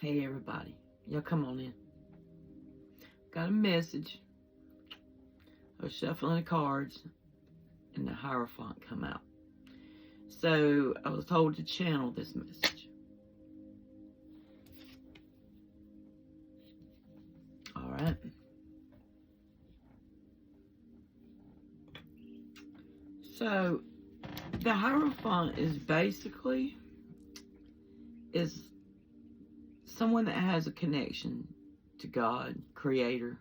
Hey everybody, y'all come on in. Got a message. I was shuffling the cards and the Heirophant come out. So I was told to channel this message. Alright. So the Heirophant is basically someone that has a connection to God, Creator,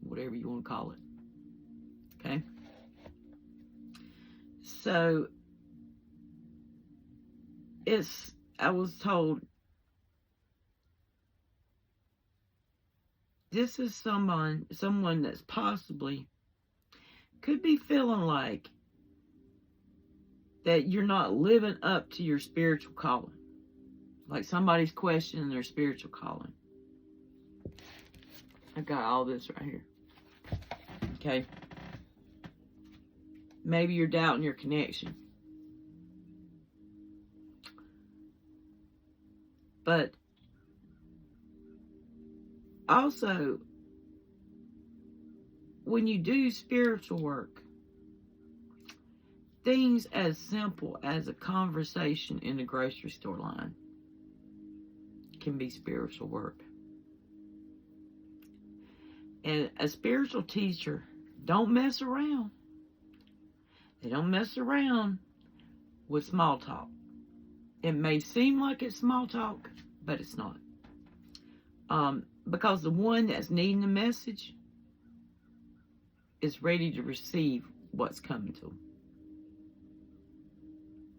whatever you want to call it. Okay? So I was told this is someone that's possibly could be feeling like that you're not living up to your spiritual calling. Like somebody's questioning their spiritual calling. I got all this right here. Okay. Maybe you're doubting your connection. But also, when you do spiritual work, things as simple as a conversation in the grocery store line can be spiritual work. And a spiritual teacher don't mess around. They don't mess around with small talk. It may seem like it's small talk, but it's not. Because the one that's needing the message is ready to receive what's coming to them.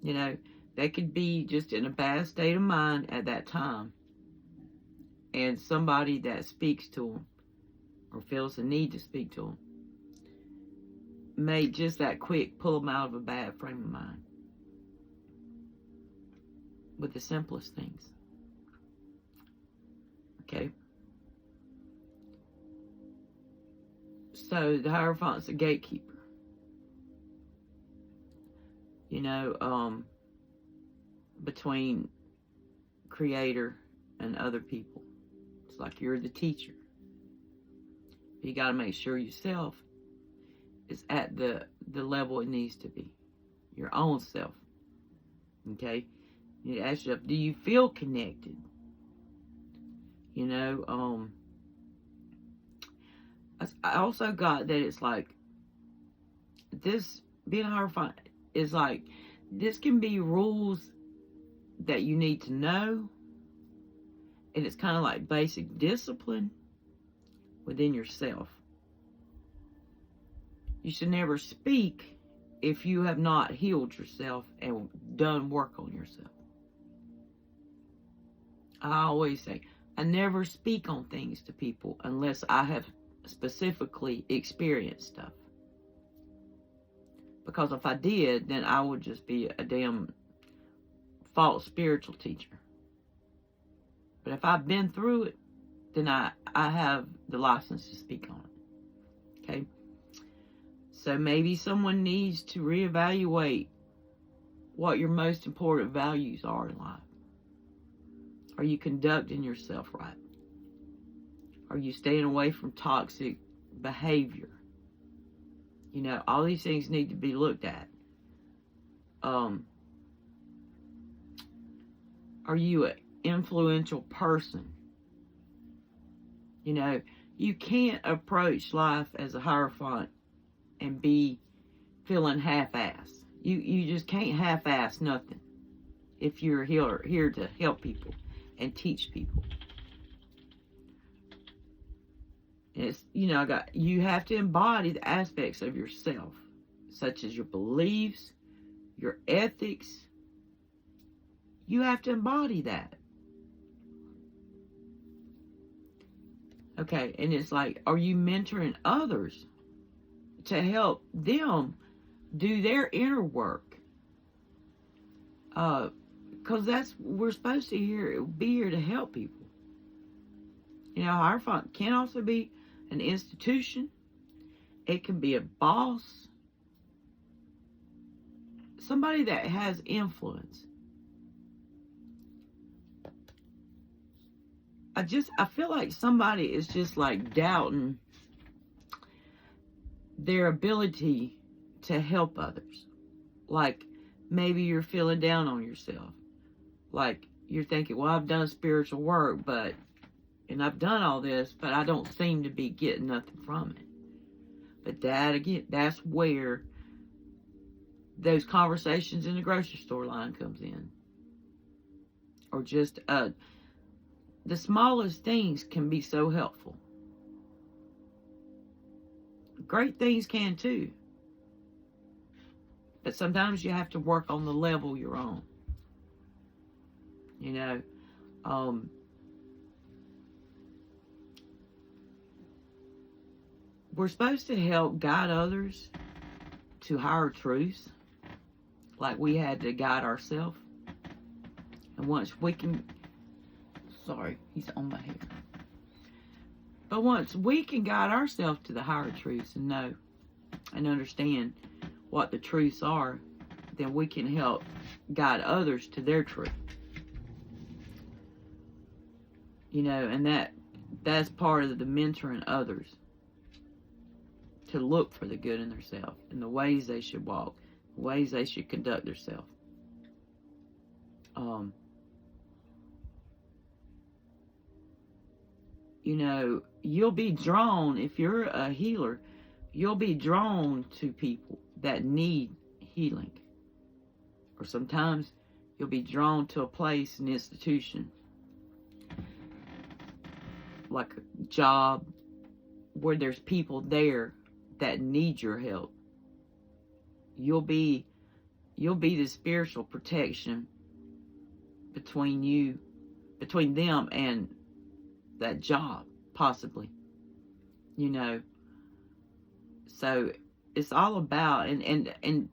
You know, they could be just in a bad state of mind at that time. And somebody that speaks to them or feels the need to speak to them may just that quick pull them out of a bad frame of mind with the simplest things. Okay. So the Hierophant's a gatekeeper. You know, between Creator and other people. It's like you're the teacher. You got to make sure yourself is at the level it needs to be. Your own self. Okay? You need to ask yourself, do you feel connected? You know, I also got that it's like this being a Hierophant is like this can be rules that you need to know, and it's kind of like basic discipline within yourself. You should never speak if you have not healed yourself and done work on yourself. I always say, I never speak on things to people unless I have specifically experienced stuff. Because if I did, then I would just be a damn false spiritual teacher. But if I've been through it, then I have the license to speak on it. Okay? So maybe someone needs to reevaluate what your most important values are in life. Are you conducting yourself right? Are you staying away from toxic behavior? You know, all these things need to be looked at. Are you an influential person? You know, you can't approach life as a Hierophant and be feeling half-assed. You just can't half-ass nothing if you're here to help people and teach people. And it's, you know, you have to embody the aspects of yourself, such as your beliefs, your ethics. You have to embody that. Okay, and it's like, are you mentoring others to help them do their inner work? Because we're supposed to be here to help people. You know, Heirophant can also be an institution. It can be a boss. Somebody that has influence. I feel like somebody is just like doubting their ability to help others. Like maybe you're feeling down on yourself. Like you're thinking, well, I've done spiritual work, and I've done all this, but I don't seem to be getting nothing from it. But that again, that's where those conversations in the grocery store line comes in. Or just the smallest things can be so helpful. Great things can too. But sometimes you have to work on the level you're on. You know, we're supposed to help guide others to higher truths, like we had to guide ourselves. And once we can, sorry, he's on my hair. But once we can guide ourselves to the higher truths and know and understand what the truths are, then we can help guide others to their truth. You know, and that's part of the mentoring others, to look for the good in themselves and the ways they should walk, the ways they should conduct themselves. You know, you'll be drawn, if you're a healer, you'll be drawn to people that need healing. Or sometimes you'll be drawn to a place, an institution, like a job, where there's people there that need your help. You'll be the spiritual protection between them and that job, possibly. You know, so it's all about, and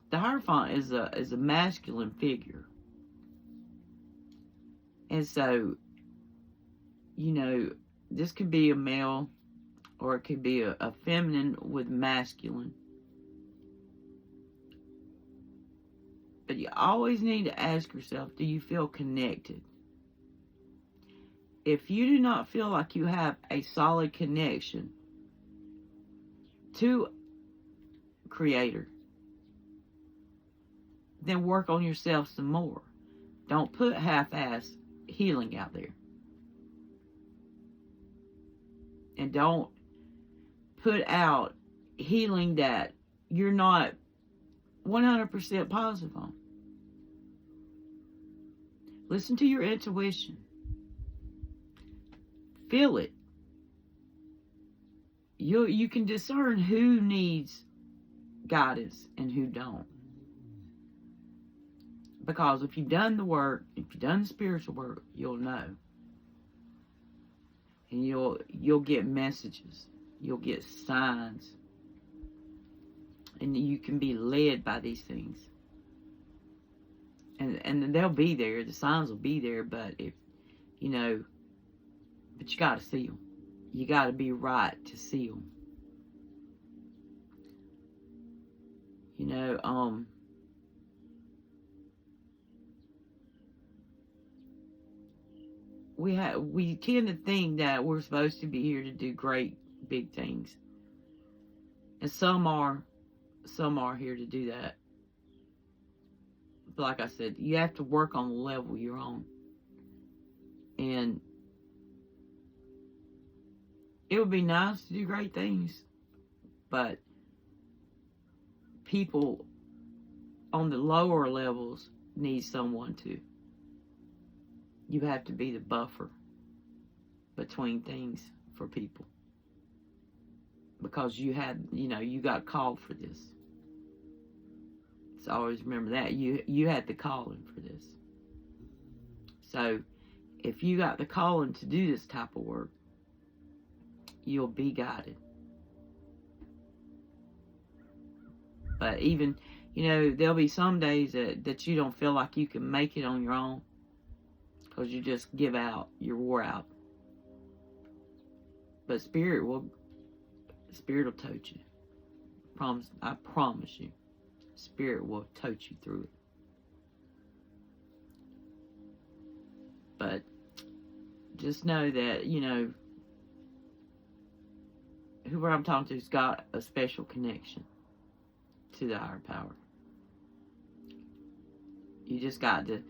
the Heirophant is a masculine figure, and so, you know, this could be a male, or it could be a feminine with masculine. But you always need to ask yourself, do you feel connected? If you do not feel like you have a solid connection to Creator, then work on yourself some more. Don't put half-ass healing out there. And don't put out healing that you're not 100% positive on. Listen to your intuition. Feel it. You can discern who needs guidance and who don't. Because if you've done the work, if you've done the spiritual work, you'll know. And you'll get messages. You'll get signs. And you can be led by these things. And they'll be there. The signs will be there. But but you got to see them. You got to be right to see them. We tend to think that we're supposed to be here to do great big things, and some are here to do that. But like I said, you have to work on the level you're on, and it would be nice to do great things, but people on the lower levels need someone to. You have to be the buffer between things for people. Because you got called for this. So always remember that. You had the calling for this. So if you got the calling to do this type of work, you'll be guided. But even, there'll be some days that you don't feel like you can make it on your own. Because you just give out. You're wore out. But Spirit will tote you. I promise you. Spirit will tote you through it. just know that, whoever I'm talking to's got a special connection to the higher power. You just got to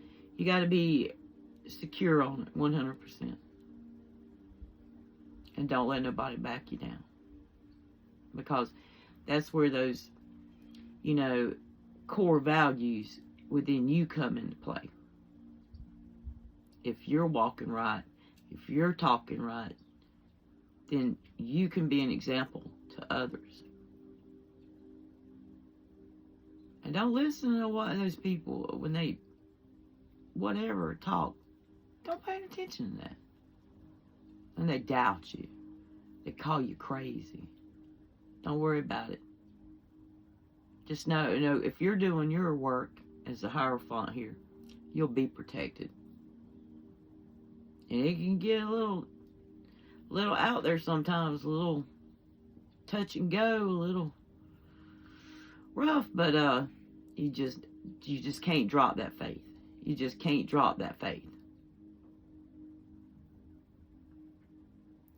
be secure on it 100%. And don't let nobody back you down. Because that's where those, core values within you come into play. If you're walking right, if you're talking right, then you can be an example to others. And don't listen to what those people, when they, whatever, talk. Don't pay attention to that. And they doubt you. They call you crazy. Don't worry about it. Just know, if you're doing your work as a Heirophant here, you'll be protected. And it can get a little out there sometimes, a little touch and go, a little rough, but you just can't drop that faith. You just can't drop that faith.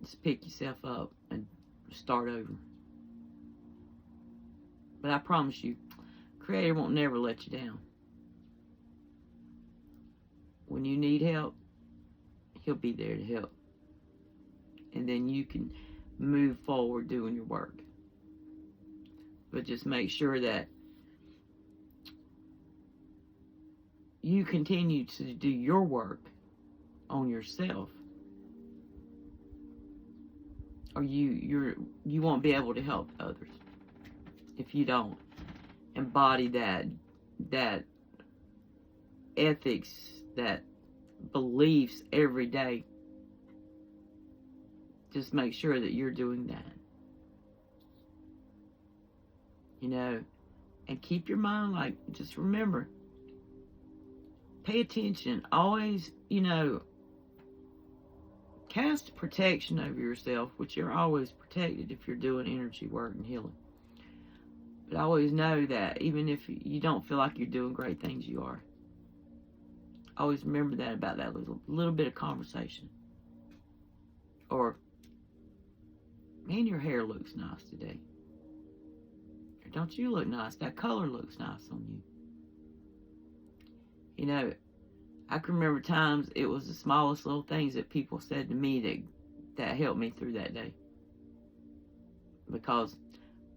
Just pick yourself up and start over. But I promise you, Creator won't never let you down. When you need help, He'll be there to help. And then you can move forward doing your work. But just make sure that you continue to do your work on yourself. Or you won't be able to help others if you don't embody that ethics, that beliefs every day. Just make sure that you're doing that. And keep your mind just remember, pay attention. Always, cast protection over yourself, which you're always protected if you're doing energy work and healing. But always know that even if you don't feel like you're doing great things, you are. Always remember that about that little bit of conversation. Or, man, your hair looks nice today. Or don't you look nice? That color looks nice on you. I can remember times it was the smallest little things that people said to me that helped me through that day. Because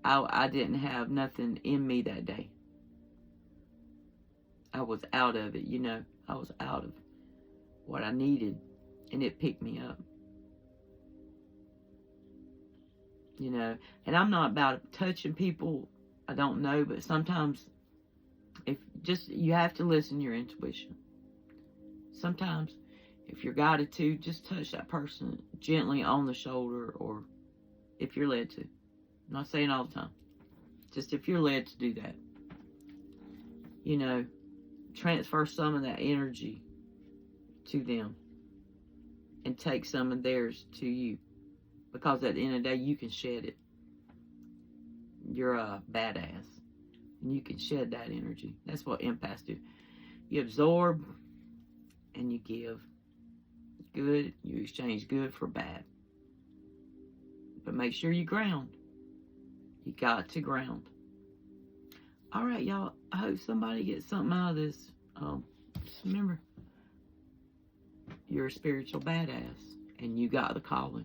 I didn't have nothing in me that day. I was out of it, I was out of what I needed, and it picked me up. And I'm not about touching people I don't know, but sometimes you have to listen to your intuition. Sometimes if you're guided to, just touch that person gently on the shoulder, or if you're led to. I'm not saying all the time. Just if you're led to do that. Transfer some of that energy to them and take some of theirs to you. Because at the end of the day, you can shed it. You're a badass. And you can shed that energy. That's what empaths do. You absorb and you give. Good, you exchange good for bad. But make sure you ground. You got to ground. All right, y'all. I hope somebody gets something out of this. Just remember, you're a spiritual badass, and you got the calling.